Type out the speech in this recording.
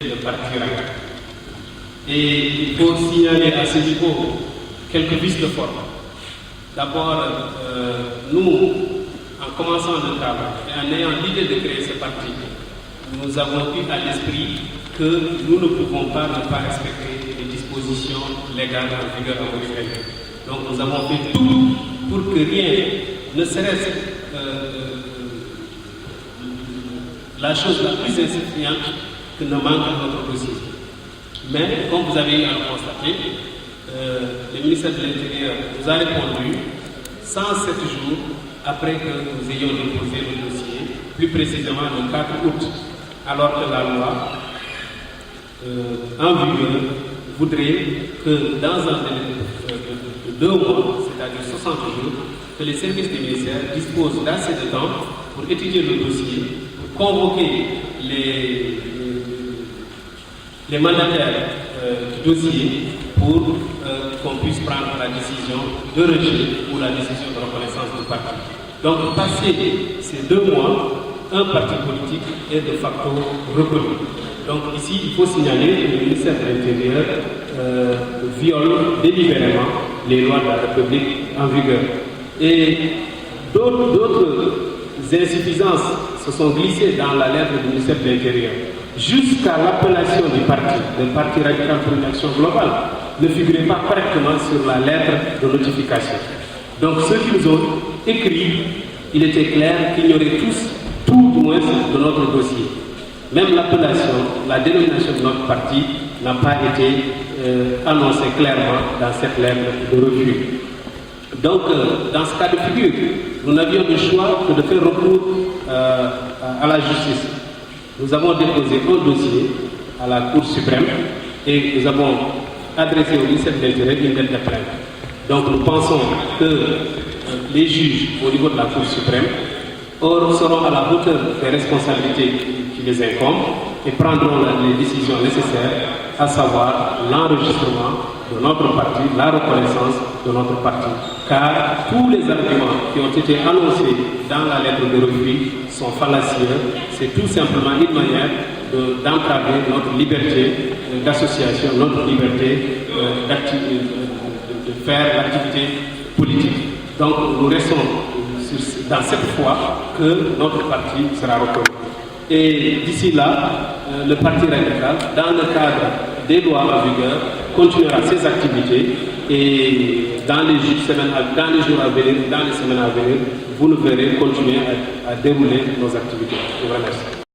le parti RAC. Et il faut signaler à ce niveau quelques vices de forme. D'abord, nous, en commençant le travail et en ayant l'idée de créer ce parti, nous avons eu à l'esprit que nous ne pouvons pas ne pas respecter les dispositions légales en vigueur en Mauritanie. Donc nous avons fait tout pour que rien, ne serait-ce la chose la plus insignifiante que ne manque à notre dossier. Mais comme vous avez eu à le constater, le ministère de l'Intérieur nous a répondu 107 jours après que nous ayons déposé le dossier, plus précisément le 4 août, alors que la loi en vigueur voudrait que dans un délai de 2 mois, c'est-à-dire 60 jours, que les services du ministère disposent d'assez de temps pour étudier le dossier, pour convoquer les mandataires du dossier pour qu'on puisse prendre la décision de rejet ou la décision de reconnaissance du parti. Donc, passé ces 2 mois, un parti politique est de facto reconnu. Donc ici, il faut signaler que le ministère de l'Intérieur viole délibérément les lois de la République en vigueur. Et d'autres insuffisances se sont glissées dans la lettre du ministère de l'Intérieur. Jusqu'à l'appellation du parti, le Parti radical pour une action globale, ne figurait pas correctement sur la lettre de notification. Donc ceux qui nous ont écrit, il était clair qu'il y aurait tout du moins de notre dossier. Même l'appellation, la dénomination de notre parti n'a pas été annoncée clairement dans cette lettre de refus. Donc, dans ce cas de figure, nous n'avions le choix que de faire recours à la justice. Nous avons déposé un dossier à la Cour suprême et nous avons adressé au ministère de l'Intérieur une lettre de plainte. Donc, nous pensons que les juges au niveau de la Cour suprême seront à la hauteur des responsabilités qui les incombent et prendront les décisions nécessaires, à savoir l'enregistrement de notre parti, la reconnaissance de notre parti. Car tous les arguments qui ont été annoncés dans la lettre de refus sont fallacieux. C'est tout simplement une manière d'entraver notre liberté d'association, notre liberté de faire l'activité politique. Donc nous restons dans cette foi que notre parti sera reconnu. Et d'ici là, le Parti radical, dans le cadre des lois en vigueur, continuera ses activités et dans les jours à venir, dans les semaines à venir, vous nous verrez continuer à dérouler nos activités. Je vous remercie.